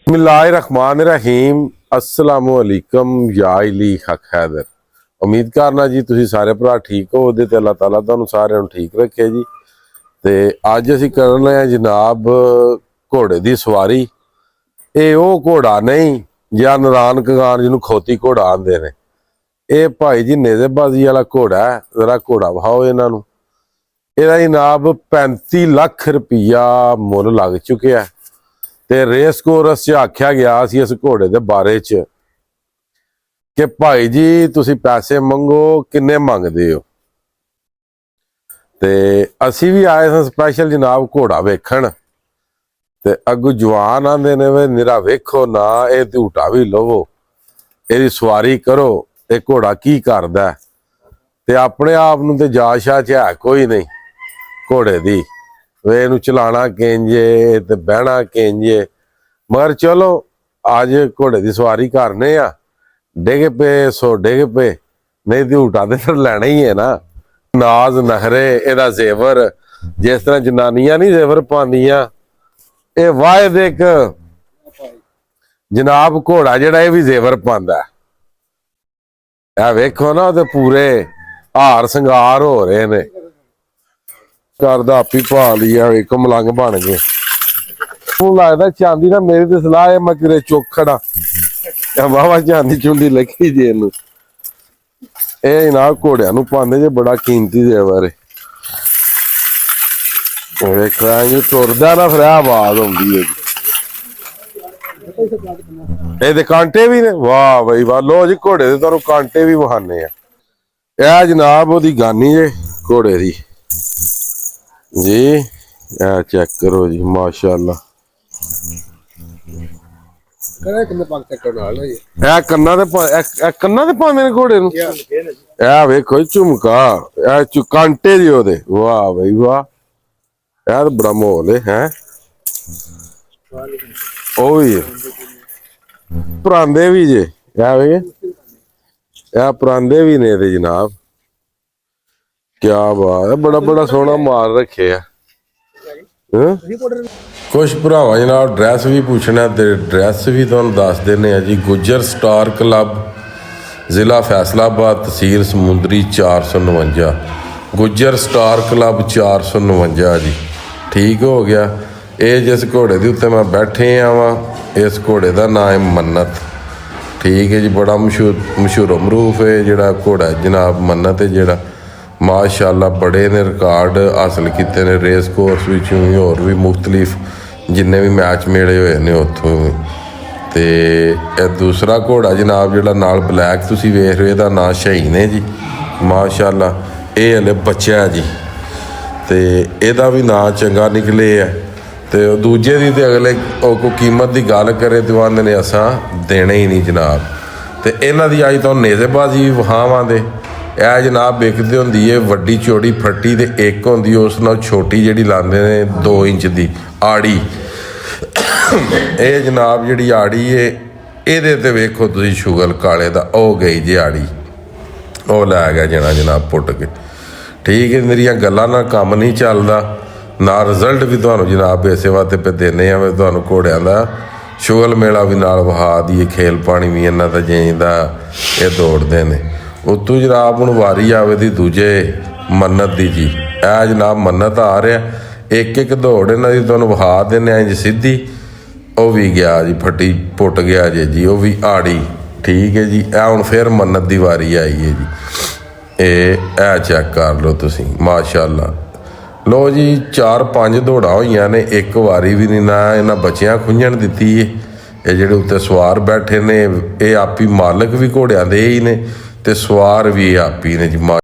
बिस्मिल्लाहिर्रहमानिर्रहीम अस्सलामुअलैकुम या अली हक हैदर। उम्मीद करना जी तुसी सारे भरा ठीक हो ते अल्लाह ताला तुहानू सारिआं नू ठीक रखे जी। ते अज असीं करन लगे जनाब घोड़े दी सवारी। ये वो घोड़ा नहीं या नारायण कगान जिन्होंने खोती घोड़ा आंदे ने। ये भाई जी नेज़ेबाजी वाला घोड़ा है। जरा घोड़ा वहाओ इन्हां नू। इहदा जनाब 35 लाख रुपया मुल लग चुकिया है। ते रेस कोरस च आख्या गया सी इस घोड़े दे बारे च कि भाई जी तुसी पैसे मंगो किन्ने मंगदे हो। ते असी भी आए थे स्पैशल जनाब घोड़ा वेखण। ते अगू जवान आंदे ने वे निरा वेखो ना ये झूठा भी लवो इहदी सवारी करो ये घोड़ा की करदा ते अपने आप नूं ते जाच शाच है कोई नहीं घोड़े दी वे इहनूं चलाना किंजे ते बहना किंजे। मगर चलो आज घोड़े की सवारी करने आ। डिग पे सो डिग पे नहीं झूठा तो फिर लैना ही है ना। नाज नखरे एदा जेवर जिस तरह जनानियां नहीं जेवर पांदियां ये वायद एक जनाब घोड़ा जिहड़ा ये भी जेवर पांदा है। वेखो ना ते पूरे हार संगार हो रहे ने करदा आपी पा लिया एक मलंग बन गए। लगता चांदी ना मेरी तो सलाह है मैं किरे चुक खड़ा वाहवा चांदी चुंडी लगी जी इनू ये ना घोड़िया नू पांदे जे बड़ा कीमती जेवर है। तुरदा ना फिर आवाज आउंदी है जी। कांटे भी ने वाह बई वाह। लो जी घोड़े दे तुहानू कांटे भी विखाने आ। यह जनाब ओदी गानी जे घोड़े दी जी। चेक करो जी माशाअल्लाह। कन्ना ते पांदे ने घोड़े नू। ए वेखो झुमका कांटे जी ओदे वाह बई वाह। यह तो बड़ा माहौल है ओ भी परांदे भी जे परांदे भी ने ते जनाब क्या बात है। बड़ा बड़ा सोहना माल रखे है। कुछ भरावां जनाब ड्रैस भी पूछना ते ड्रैस भी तुहानू दस देने जी। गुज्जर स्टार क्लब जिला फैसलाबाद तहसील समुंदरी 459 गुज्जर स्टार क्लब 459 जी। ठीक हो गया। ये जिस घोड़े के उत्ते मैं बैठे वा इस घोड़े का नाम है मन्नत। ठीक है जी। बड़ा मशहूर मरूफ है जिहड़ा घोड़ा जनाब मन्नत है जिहड़ा माशाअल्लाह बड़े ने रिकॉर्ड हासिल किए ने रेस कोर्स विचों भी होर भी मुख्तलिफ जिन्ने भी मैच मेले हुए ने उत्थों भी। ते दूसरा घोड़ा जनाब जिहड़ा नाल ब्लैक तुसीं वेख रहे दा नाम शाहीन है जी माशाअल्लाह। ये हले बच्चा है जी ते इहदा भी नाम चंगा निकले है। ते दूजे दी ते अगले कोई कीमत की गल करे तो आंदे ने असां देने ही नहीं जनाब। ते इन्हां दी अज तुहानूं नेज़ेबाजी भी विखावां दे। यह जनाब विकदी होंदी है वड्डी चौड़ी फट्टी ते एक होंदी उस नाल छोटी जिहड़ी लांदे ने 2 इंच दी आड़ी। ये जनाब जिहड़ी आड़ी है इहदे ते वेखो तुसीं शुगल काले दा ओ गई जी आड़ी ओ लै गया जना जनाब पुट के। ठीक है। मेरियां गल्लां नाल कम नहीं चलदा ना रिजल्ट भी तुहानूं जनाब इसे वास्ते पे देने आ। तुहानूं घोड़ियां दा शुगल मेला भी नाल वहा दी खेल पानी भी इन्हां दा जिंदा ये दौड़दे ने। उतों जनाब हुण वारी आवे दी दूजे मन्नत दी जी। ए जनाब मन्नत आ रहा एक एक दौड़ इन्हां दी तुहानूं विखा देने इंज सीधी ओ भी गया जी फट्टी पुट गया जी वो भी आड़ी। ठीक है जी। ए हुण फिर मन्नत दी वारी आई है जी। ए चेक कर लो तुसीं माशाअल्लाह। लो जी 4-5 दौड़ा होईयां ने एक वारी भी नहीं ना इन्हां बच्चियां खुंझण दित्ती है। ये जिहड़े उत्ते सवार बैठे ने ये आपी मालक भी घोड़ियां दे ही ने ते सवार भी आपी ने जी।